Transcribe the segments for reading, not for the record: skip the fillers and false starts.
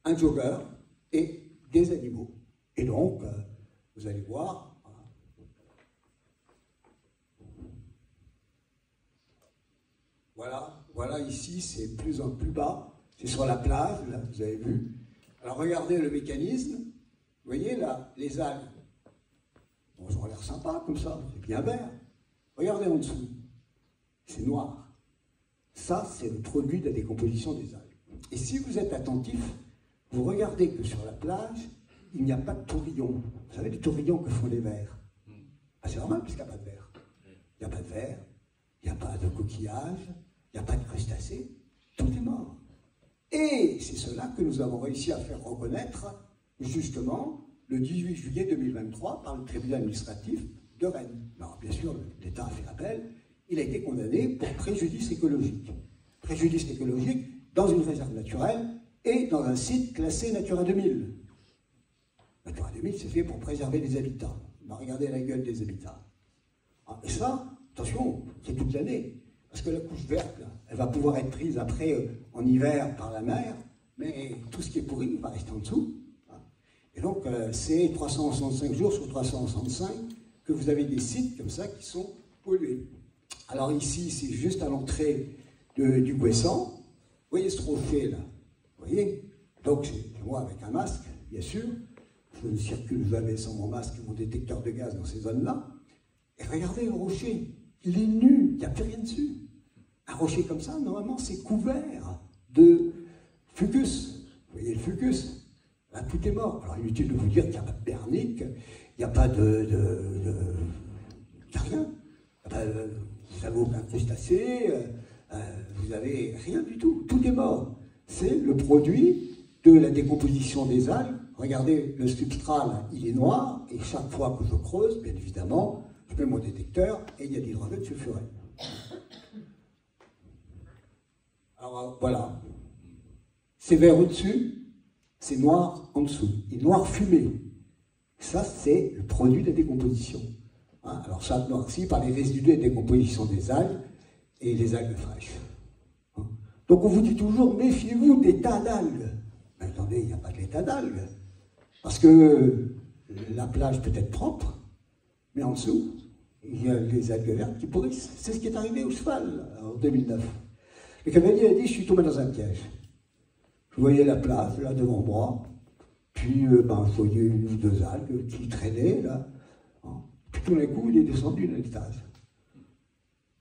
un jogger et des animaux. Et donc, vous allez voir, voilà ici, c'est plus en plus bas, c'est sur la plage, là, vous avez vu. Alors regardez le mécanisme, vous voyez là, les algues. Bon, ils ont l'air sympa comme ça, c'est bien vert. Regardez en dessous, c'est noir. Ça, c'est le produit de la décomposition des algues. Et si vous êtes attentif, vous regardez que sur la plage, il n'y a pas de tourillons. Vous savez, les tourillons que font les vers. Ah, c'est normal puisqu'il n'y a pas de vers. Il n'y a pas de vers, il n'y a pas de coquillages, il n'y a pas de crustacés, tout est mort. Et c'est cela que nous avons réussi à faire reconnaître, justement, le 18 juillet 2023, par le tribunal administratif de Rennes. Alors, bien sûr, l'État a fait appel, il a été condamné pour préjudice écologique. Préjudice écologique dans une réserve naturelle et dans un site classé Natura 2000. Natura 2000, c'est fait pour préserver les habitats. On va regarder la gueule des habitats. Et ça, attention, c'est toute l'année. Parce que la couche verte, là, elle va pouvoir être prise après en hiver par la mer, mais tout ce qui est pourri va rester en dessous. Et donc, c'est 365 jours sur 365 que vous avez des sites comme ça qui sont pollués. Alors ici, c'est juste à l'entrée du Guessant. Vous voyez ce rocher là? Vous voyez? Donc, c'est moi avec un masque, bien sûr. Je ne circule jamais sans mon masque et mon détecteur de gaz dans ces zones-là. Et regardez le rocher, il est nu, il n'y a plus rien dessus. Un rocher comme ça, normalement, c'est couvert de fucus. Vous voyez le fucus? Là, tout est mort. Alors, inutile de vous dire qu'il n'y a pas de bernique, il n'y a pas de... Il n'y a rien. Vous avez aucun crustacé, vous n'avez rien du tout. Tout est mort. C'est le produit de la décomposition des algues. Regardez, le substrat, là, il est noir, et chaque fois que je creuse, bien évidemment, je mets mon détecteur, et il y a de l'hydrogène sulfuré. Alors, voilà. C'est vert au-dessus, c'est noir en dessous. Et noir fumé. Ça, c'est le produit de la décomposition. Hein, alors, ça noirci par les résidus de décomposition des algues et les algues fraîches. Hein. Donc, on vous dit toujours, méfiez-vous des tas d'algues. Mais attendez, il n'y a pas de l'état d'algues. Parce que la plage peut être propre, mais en dessous, il y a les algues vertes qui pourrissent. C'est ce qui est arrivé au cheval en 2009. Le cavalier a dit, je suis tombé dans un piège. Je voyais la plage, là, devant moi, puis je voyais une ou deux algues qui traînaient, là. Puis tout d'un coup, il est descendu d'un étage.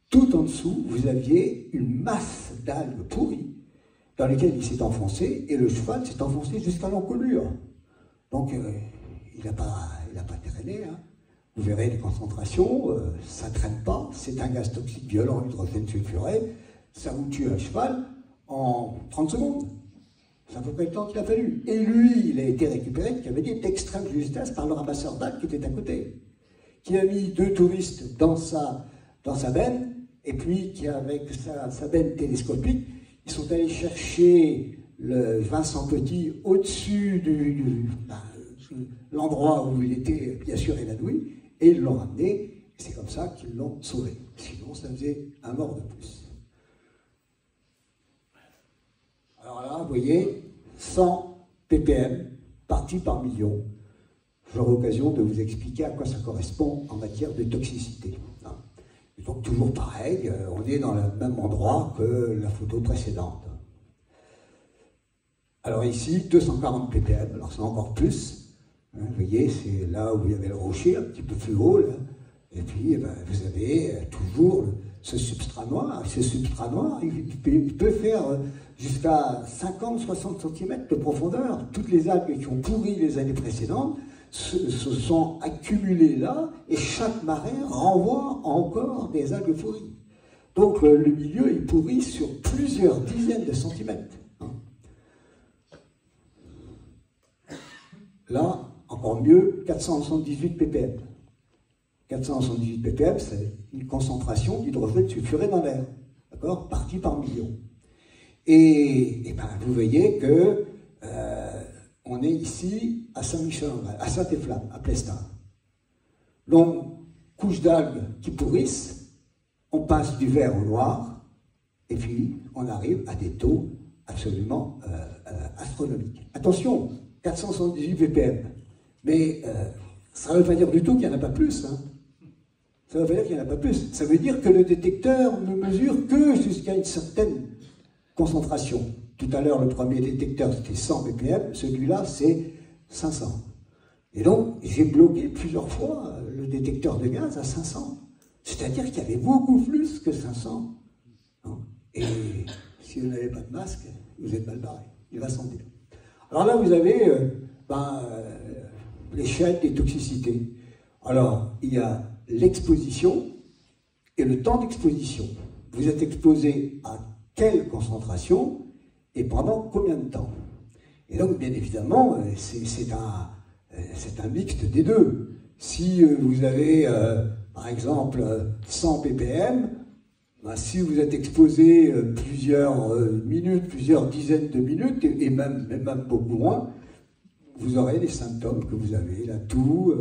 Tout en dessous, vous aviez une masse d'algues pourries, dans lesquelles il s'est enfoncé, et le cheval s'est enfoncé jusqu'à l'encolure. Donc, il n'a pas traîné. Hein. Vous verrez les concentrations, ça ne traîne pas. C'est un gaz toxique violent, l'hydrogène sulfuré. Ça vous tue un cheval en 30 secondes. C'est à peu près le temps qu'il a fallu. Et lui, il a été récupéré, qui avait dit d'extrême justesse, par le ramasseur d'algues qui était à côté. Qui a mis 2 touristes dans sa benne, et puis qui, avec sa benne télescopique, ils sont allés chercher le Vincent Petit au-dessus de l'endroit où il était bien sûr évanoui, et ils l'ont ramené, c'est comme ça qu'ils l'ont sauvé. Sinon, ça faisait un mort de plus. Alors là, vous voyez, 100 ppm, parties par million. J'aurai l'occasion de vous expliquer à quoi ça correspond en matière de toxicité. Et donc, toujours pareil, on est dans le même endroit que la photo précédente. Alors ici, 240 ppm, alors c'est encore plus. Vous voyez, c'est là où il y avait le rocher, un petit peu plus haut, là. Et puis, vous avez toujours ce substrat noir. Ce substrat noir, il peut faire jusqu'à 50-60 cm de profondeur. Toutes les algues qui ont pourri les années précédentes se sont accumulées là, et chaque marée renvoie encore des algues pourries. Donc le milieu est pourri sur plusieurs dizaines de centimètres. Là, encore mieux, 478 ppm. 478 ppm, c'est une concentration d'hydrogène sulfuré dans l'air, d'accord, partie par million. Et vous voyez que on est ici à Saint-Michel-en-Val, à Saint-Efflam, à Plestin. Donc, couche d'algues qui pourrissent, on passe du vert au noir, et puis on arrive à des taux absolument astronomiques. attention, 478 ppm. Mais ça ne veut pas dire du tout qu'il n'y en a pas plus. Hein. Ça ne veut pas dire qu'il n'y en a pas plus. Ça veut dire que le détecteur ne mesure que jusqu'à une certaine concentration. Tout à l'heure, le premier détecteur, c'était 100 ppm. Celui-là, c'est 500. Et donc, j'ai bloqué plusieurs fois le détecteur de gaz à 500. C'est-à-dire qu'il y avait beaucoup plus que 500. Et si vous n'avez pas de masque, vous êtes mal barré. Il va s'en dire. Alors là, vous avez l'échelle des toxicités. Alors, il y a l'exposition et le temps d'exposition. Vous êtes exposé à quelle concentration et pendant combien de temps? Et donc, bien évidemment, c'est un mixte des deux. Si vous avez, par exemple, 100 ppm, ben, si vous êtes exposé plusieurs minutes, plusieurs dizaines de minutes, et même beaucoup moins, vous aurez les symptômes que vous avez, la toux,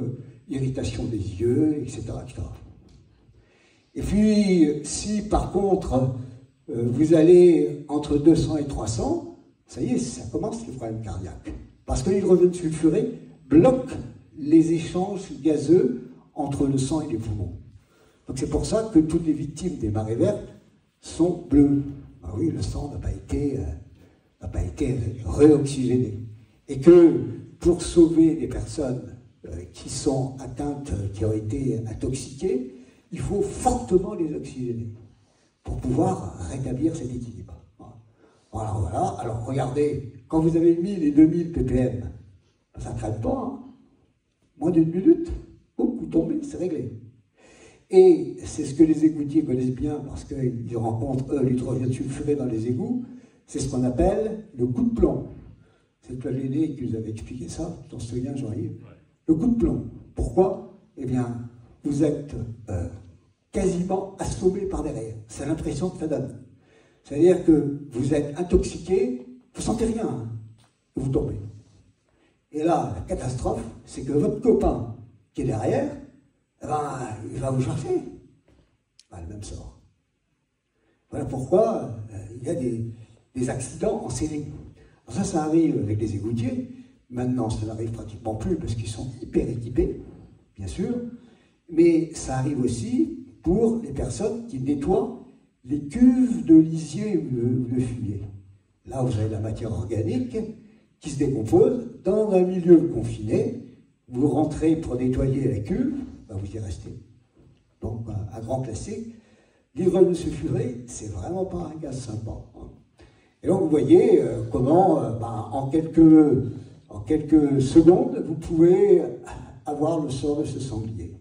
irritation des yeux, etc., etc. Et puis, si par contre, vous allez entre 200 et 300, ça y est, ça commence les problèmes cardiaques. Parce que l'hydrogène sulfuré bloque les échanges gazeux entre le sang et les poumons. Donc c'est pour ça que toutes les victimes des marées vertes sont bleues. Ben oui, le sang n'a pas été réoxygéné. Et que pour sauver des personnes qui sont atteintes, qui ont été intoxiquées, il faut fortement les oxygéner pour pouvoir rétablir cet équilibre. Voilà. Alors regardez, quand vous avez 1000 et 2000 ppm, ça ne traite pas, hein. Moins d'une minute, vous tombez, c'est réglé. Et c'est ce que les égoutiers connaissent bien parce qu'ils rencontrent l'hydrogène sulfuré dans les égouts, c'est ce qu'on appelle le coup de plomb. C'est le Plagéné qui vous avait expliqué ça, tu t'en souviens, Jean-Yves? Le coup de plomb. Pourquoi? Eh bien, vous êtes quasiment assommé par derrière. C'est l'impression que ça donne. C'est-à-dire que vous êtes intoxiqué, vous ne sentez rien, hein, vous tombez. Et là, la catastrophe, c'est que votre copain qui est derrière, eh ben, il va vous chercher. Le même sort. Voilà pourquoi il y a des accidents en série. Alors ça arrive avec les égoutiers. Maintenant, ça n'arrive pratiquement plus parce qu'ils sont hyper équipés, bien sûr. Mais ça arrive aussi pour les personnes qui nettoient les cuves de lisier ou de fumier. Là, vous avez la matière organique qui se décompose dans un milieu confiné. Vous rentrez pour nettoyer la cuve, ben vous y restez. Donc, un grand classique. L'hydrogène sulfuré, c'est vraiment pas un gaz sympa. Et donc, vous voyez comment, en quelques secondes, vous pouvez avoir le sort de ce sanglier.